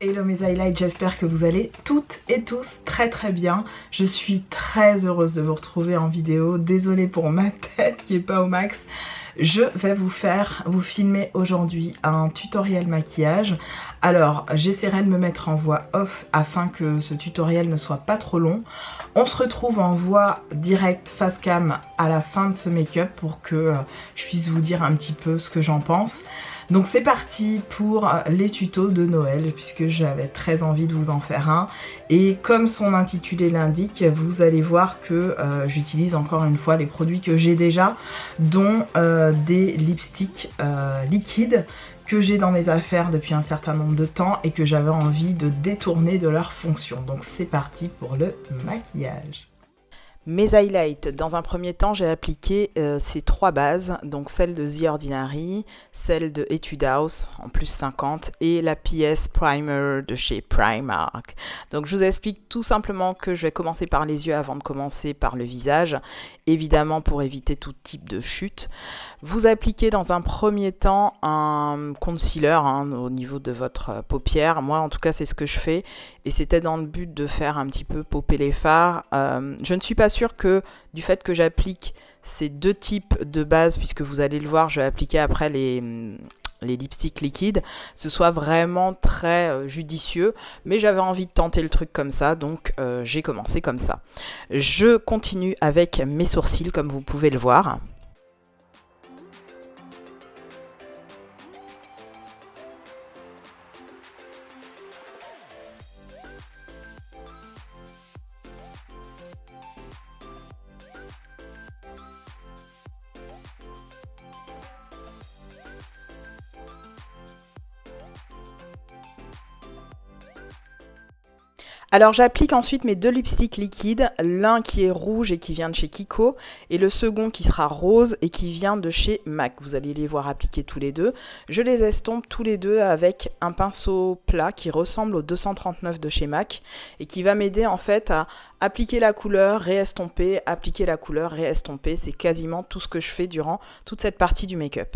Hello mes highlights, j'espère que vous allez toutes et tous très très bien. Je suis très heureuse de vous retrouver en vidéo. Désolée pour ma tête qui est pas au max. Je vais vous filmer aujourd'hui un tutoriel maquillage. Alors j'essaierai de me mettre en voix off afin que ce tutoriel ne soit pas trop long. On se retrouve en voix directe face cam à la fin de ce make-up pour que je puisse vous dire un petit peu ce que j'en pense. Donc c'est parti pour les tutos de Noël puisque j'avais très envie de vous en faire un. Et comme son intitulé l'indique, vous allez voir que j'utilise encore une fois les produits que j'ai déjà, dont des lipsticks liquides que j'ai dans mes affaires depuis un certain nombre de temps et que j'avais envie de détourner de leur fonction. Donc c'est parti pour le maquillage. Mes highlights, dans un premier temps, j'ai appliqué ces trois bases, donc celle de The Ordinary, celle de Etude House en plus 50 et la PS Primer de chez Primark. Donc je vous explique tout simplement que je vais commencer par les yeux avant de commencer par le visage, évidemment pour éviter tout type de chute. Vous appliquez dans un premier temps un concealer au niveau de votre paupière. Moi en tout cas c'est ce que je fais et c'était dans le but de faire un petit peu popper les fards. Je ne suis pas sûre que du fait que j'applique ces deux types de bases, puisque vous allez le voir, je vais appliquer après les lipsticks liquides, ce soit vraiment très judicieux, mais j'avais envie de tenter le truc comme ça, donc j'ai commencé comme ça. Je continue avec mes sourcils, comme vous pouvez le voir. Alors j'applique ensuite mes deux lipsticks liquides, l'un qui est rouge et qui vient de chez Kiko, et le second qui sera rose et qui vient de chez MAC. Vous allez les voir appliquer tous les deux. Je les estompe tous les deux avec un pinceau plat qui ressemble au 239 de chez MAC et qui va m'aider en fait à appliquer la couleur, réestomper, appliquer la couleur, réestomper. C'est quasiment tout ce que je fais durant toute cette partie du make-up.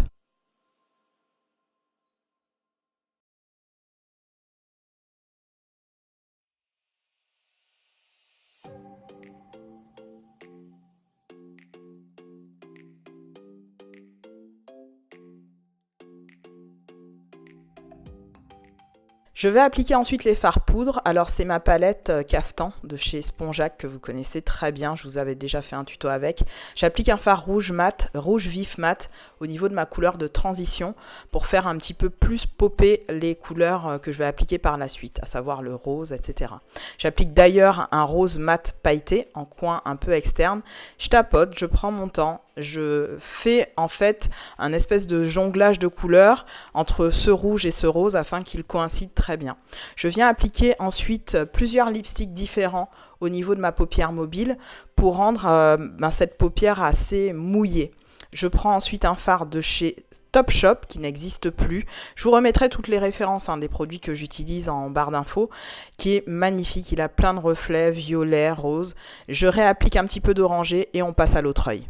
Je vais appliquer ensuite les fards poudre. Alors c'est ma palette Caftan de chez Spongeac que vous connaissez très bien. Je vous avais déjà fait un tuto avec. J'applique un fard rouge mat, rouge vif mat au niveau de ma couleur de transition pour faire un petit peu plus popper les couleurs que je vais appliquer par la suite, à savoir le rose, etc. J'applique d'ailleurs un rose mat pailleté en coin un peu externe. Je tapote, je prends mon temps. Je fais en fait un espèce de jonglage de couleurs entre ce rouge et ce rose afin qu'ils coïncident très bien. Je viens appliquer ensuite plusieurs lipsticks différents au niveau de ma paupière mobile pour rendre cette paupière assez mouillée. Je prends ensuite un fard de chez Topshop qui n'existe plus. Je vous remettrai toutes les références des produits que j'utilise en barre d'infos, qui est magnifique. Il a plein de reflets, violet, rose. Je réapplique un petit peu d'orangé et on passe à l'autre œil.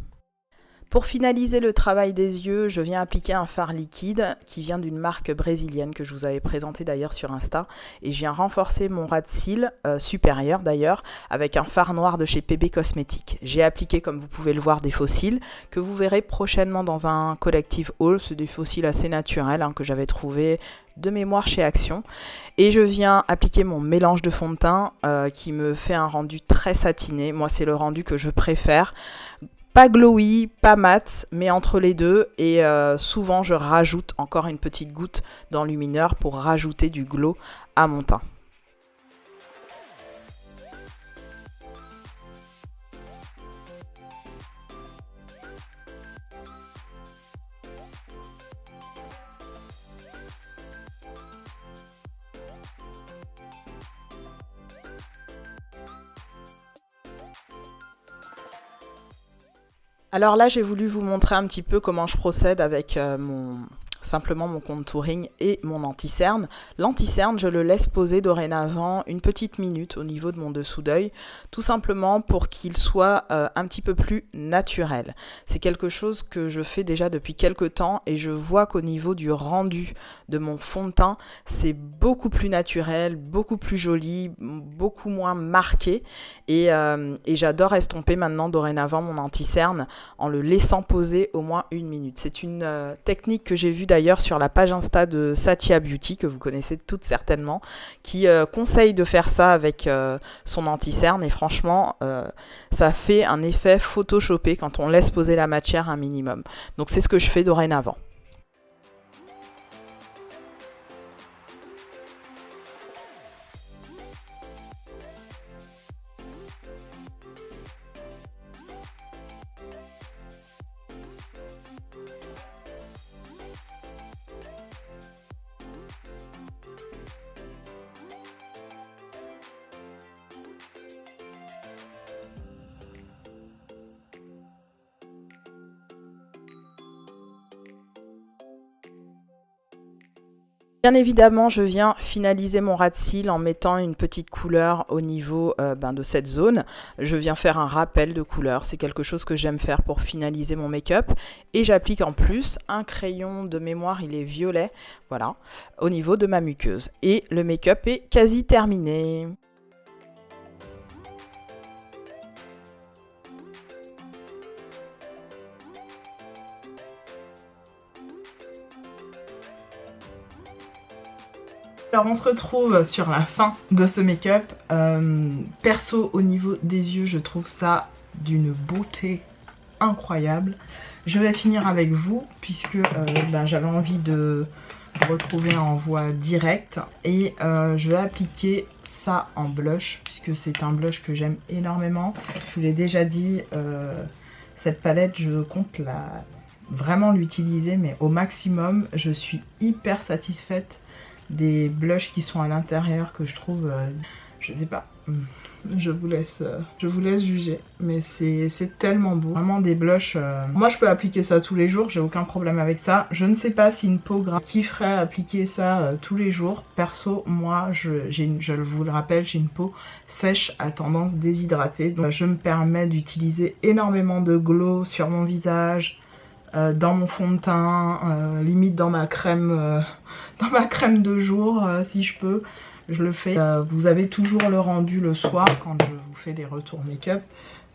Pour finaliser le travail des yeux, je viens appliquer un fard liquide qui vient d'une marque brésilienne que je vous avais présenté d'ailleurs sur Insta. Et je viens renforcer mon ras de cils, supérieur d'ailleurs, avec un fard noir de chez PB Cosmetics. J'ai appliqué, comme vous pouvez le voir, des faux cils que vous verrez prochainement dans un collective haul. C'est des faux cils assez naturels que j'avais trouvé de mémoire chez Action. Et je viens appliquer mon mélange de fond de teint qui me fait un rendu très satiné. Moi, c'est le rendu que je préfère. Pas glowy, pas mat, mais entre les deux. Et souvent, je rajoute encore une petite goutte d'enlumineur pour rajouter du glow à mon teint. Alors là, j'ai voulu vous montrer un petit peu comment je procède avec mon simplement mon contouring et mon anti-cerne. L'anti-cerne, je le laisse poser dorénavant une petite minute au niveau de mon dessous d'œil, tout simplement pour qu'il soit un petit peu plus naturel. C'est quelque chose que je fais déjà depuis quelques temps et je vois qu'au niveau du rendu de mon fond de teint, c'est beaucoup plus naturel, beaucoup plus joli, beaucoup moins marqué et j'adore estomper maintenant dorénavant mon anti-cerne en le laissant poser au moins une minute. C'est une technique que j'ai vue d'ailleurs sur la page Insta de Satya Beauty, que vous connaissez toutes certainement, qui conseille de faire ça avec son anti-cerne et franchement ça fait un effet photoshopé quand on laisse poser la matière un minimum. Donc c'est ce que je fais dorénavant. Bien évidemment, je viens finaliser mon ras de cils en mettant une petite couleur au niveau de cette zone. Je viens faire un rappel de couleur, c'est quelque chose que j'aime faire pour finaliser mon make-up. Et j'applique en plus un crayon de mémoire, il est violet, voilà, au niveau de ma muqueuse. Et le make-up est quasi terminé. Alors on se retrouve sur la fin de ce make-up. Perso, au niveau des yeux, je trouve ça d'une beauté incroyable. Je vais finir avec vous puisque j'avais envie de retrouver en voie directe. Et je vais appliquer ça en blush puisque c'est un blush que j'aime énormément. Je vous l'ai déjà dit, cette palette, je compte vraiment l'utiliser mais au maximum. Je suis hyper satisfaite des blushs qui sont à l'intérieur que je trouve, je sais pas, je vous laisse juger, mais c'est tellement beau, vraiment des blushs, moi je peux appliquer ça tous les jours, j'ai aucun problème avec ça. Je ne sais pas si une peau grasse kifferait appliquer ça tous les jours. Perso, moi je vous le rappelle, j'ai une peau sèche à tendance déshydratée, donc je me permets d'utiliser énormément de glow sur mon visage, dans mon fond de teint, limite dans ma crème de jour si je peux, je le fais. Vous avez toujours le rendu le soir quand je vous fais des retours make-up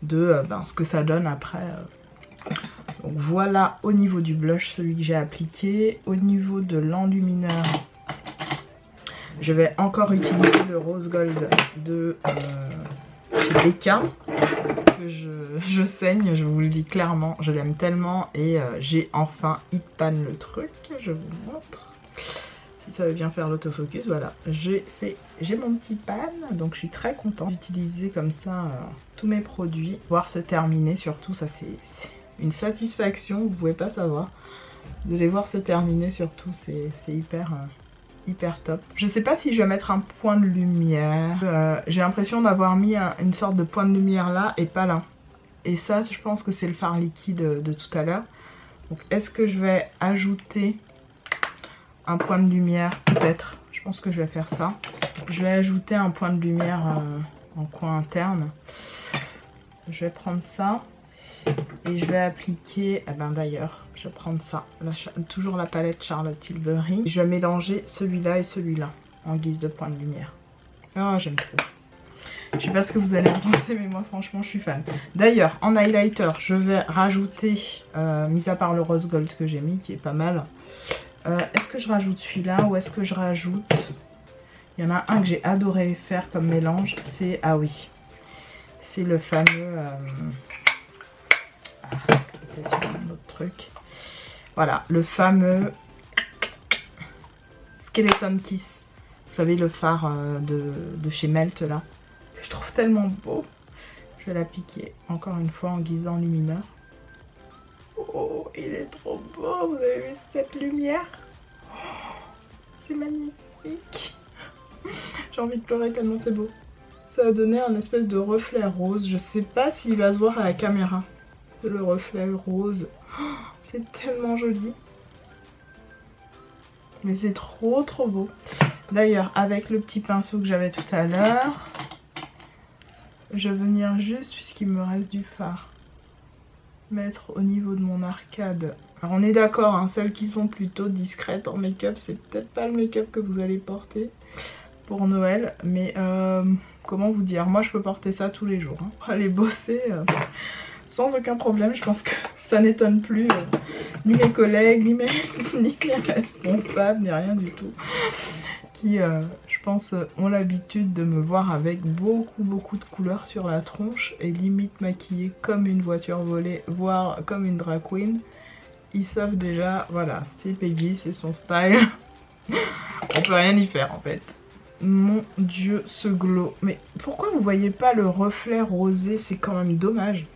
de ce que ça donne après. Donc voilà au niveau du blush, celui que j'ai appliqué. Au niveau de l'enlumineur, je vais encore utiliser le Rose Gold de chez Becca. Je saigne, je vous le dis clairement, je l'aime tellement et j'ai enfin hit pan le truc, je vous montre. Si ça veut bien faire l'autofocus, voilà, j'ai mon petit pan, donc je suis très contente d'utiliser comme ça tous mes produits, voir se terminer, surtout ça c'est une satisfaction, vous pouvez pas savoir, de les voir se terminer surtout, c'est hyper top. Je sais pas si je vais mettre un point de lumière, j'ai l'impression d'avoir mis une sorte de point de lumière là et pas là. Et ça, je pense que c'est le fard liquide de tout à l'heure. Donc, est-ce que je vais ajouter un point de lumière? Peut-être. Je pense que je vais faire ça. Je vais ajouter un point de lumière en coin interne. Je vais prendre ça. Et je vais appliquer... d'ailleurs, je vais prendre ça. Toujours la palette Charlotte Tilbury. Je vais mélanger celui-là et celui-là en guise de point de lumière. Oh, j'aime trop. Je sais pas ce que vous allez en penser, mais moi franchement je suis fan. D'ailleurs, en highlighter, je vais rajouter, mis à part le rose gold que j'ai mis, qui est pas mal. Est-ce que je rajoute celui-là ou est-ce que je rajoute... Il y en a un que j'ai adoré faire comme mélange, c'est... Ah oui, c'est le fameux... c'est sur un autre truc. Voilà, le fameux Skeleton Kiss. Vous savez, le fard de chez Melt là. Je trouve tellement beau. Je vais l'appliquer encore une fois en guise d'enlumineur. Oh, il est trop beau. Vous avez vu cette lumière? Oh, c'est magnifique. J'ai envie de pleurer tellement c'est beau. Ça a donné un espèce de reflet rose. Je sais pas s'il va se voir à la caméra. Le reflet rose. Oh, c'est tellement joli. Mais c'est trop beau. D'ailleurs, avec le petit pinceau que j'avais tout à l'heure, je vais venir juste, puisqu'il me reste du fard, mettre au niveau de mon arcade. Alors on est d'accord, hein, celles qui sont plutôt discrètes en make-up, c'est peut-être pas le make-up que vous allez porter pour Noël. Mais comment vous dire, moi je peux porter ça tous les jours. Hein. Aller bosser sans aucun problème, je pense que ça n'étonne plus ni mes collègues, ni mes responsables, ni rien du tout. Qui, je pense, ont l'habitude de me voir avec beaucoup de couleurs sur la tronche et limite maquillée comme une voiture volée, voire comme une drag queen. Ils savent déjà, voilà, c'est Peggy, c'est son style. On peut rien y faire en fait. Mon dieu, ce glow. Mais pourquoi vous voyez pas le reflet rosé? C'est quand même dommage.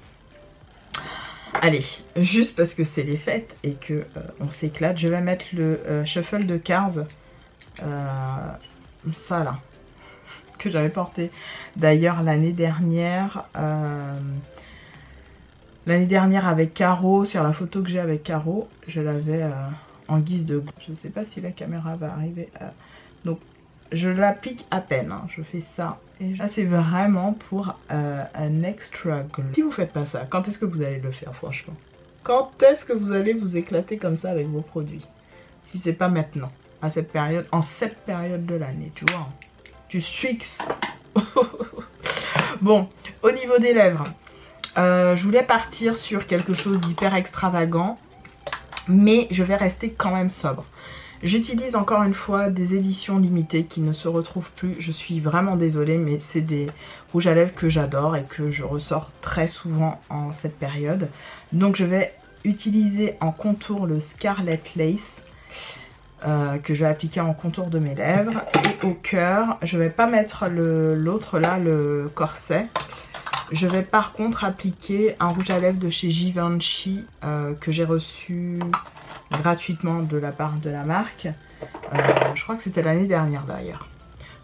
Allez, juste parce que c'est les fêtes et que on s'éclate, je vais mettre le Shuffle de Cars. Ça là, que j'avais porté d'ailleurs l'année dernière avec Caro, sur la photo que j'ai avec Caro, je l'avais en guise de... Je sais pas si la caméra va arriver donc je l'applique à peine, hein. Je fais ça et là c'est vraiment pour un extra glow. Si vous faites pas ça, quand est-ce que vous allez le faire franchement? Quand est-ce que vous allez vous éclater comme ça avec vos produits? Si c'est pas maintenant, à cette période, en cette période de l'année, tu vois, tu swix. Bon, au niveau des lèvres, je voulais partir sur quelque chose d'hyper extravagant, mais je vais rester quand même sobre. J'utilise encore une fois des éditions limitées qui ne se retrouvent plus. Je suis vraiment désolée, mais c'est des rouges à lèvres que j'adore et que je ressors très souvent en cette période. Donc je vais utiliser en contour le Scarlet Lace, que je vais appliquer en contour de mes lèvres. Et au cœur, je vais pas mettre l'autre là, le corset. Je vais par contre appliquer un rouge à lèvres de chez Givenchy que j'ai reçu gratuitement de la part de la marque. Je crois que c'était l'année dernière d'ailleurs.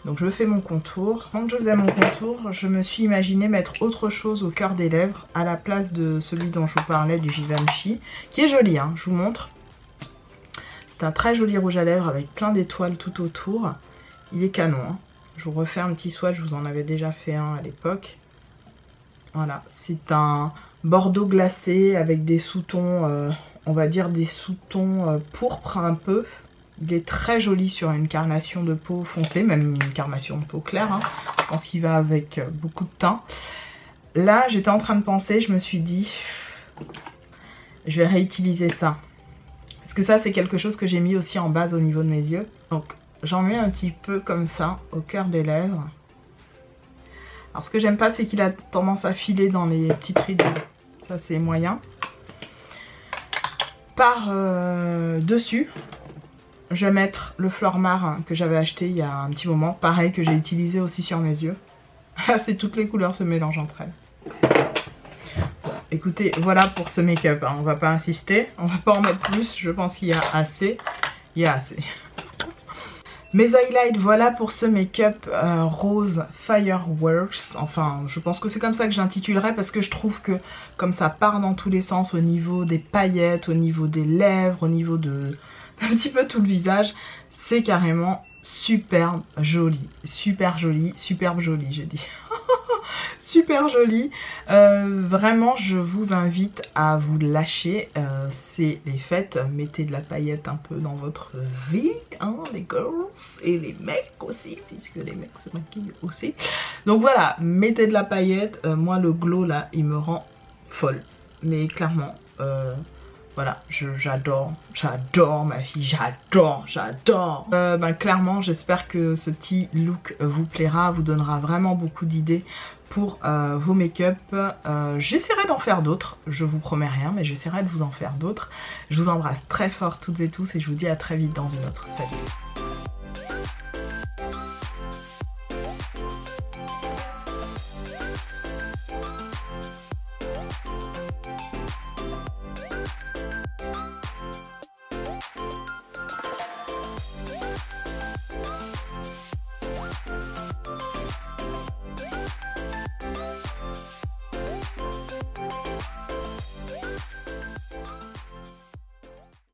Donc je fais mon contour. Quand je faisais mon contour, je me suis imaginé mettre autre chose au cœur des lèvres à la place de celui dont je vous parlais, du Givenchy, qui est joli, hein, je vous montre. C'est un très joli rouge à lèvres avec plein d'étoiles tout autour. Il est canon, hein. Je vous refais un petit swatch, je vous en avais déjà fait un à l'époque. Voilà, c'est un bordeaux glacé avec des sous-tons, on va dire des sous-tons pourpre un peu. Il est très joli sur une carnation de peau foncée, même une carnation de peau claire, hein. Je pense qu'il va avec beaucoup de teint. Là, j'étais en train de penser, je me suis dit, je vais réutiliser ça. Parce que ça, c'est quelque chose que j'ai mis aussi en base au niveau de mes yeux. Donc, j'en mets un petit peu comme ça, au cœur des lèvres. Alors, ce que j'aime pas, c'est qu'il a tendance à filer dans les petites rides. Ça, c'est moyen. Par dessus, je vais mettre le Flormar que j'avais acheté il y a un petit moment. Pareil, que j'ai utilisé aussi sur mes yeux. Là, c'est toutes les couleurs se mélangent entre elles. Bon, écoutez, voilà pour ce make-up. Hein. On va pas insister. On va pas en mettre plus. Je pense qu'il y a assez. Il y a assez. Mes highlights, voilà pour ce make-up rose Fireworks. Enfin, je pense que c'est comme ça que j'intitulerai parce que je trouve que comme ça part dans tous les sens au niveau des paillettes, au niveau des lèvres, au niveau de un petit peu tout le visage, c'est carrément superbe joli. Superbe joli, j'ai dit. Super joli. Vraiment, je vous invite à vous lâcher. C'est les fêtes. Mettez de la paillette un peu dans votre vie, hein, les girls et les mecs aussi, puisque les mecs se maquillent aussi. Donc voilà, mettez de la paillette. Moi, le glow là, il me rend folle. Mais clairement, voilà, j'adore ma fille, j'adore. Ben, clairement, j'espère que ce petit look vous plaira, vous donnera vraiment beaucoup d'idées pour vos make-up. J'essaierai d'en faire d'autres, je vous promets rien, mais j'essaierai de vous en faire d'autres. Je vous embrasse très fort toutes et tous et je vous dis à très vite dans une autre. Salut.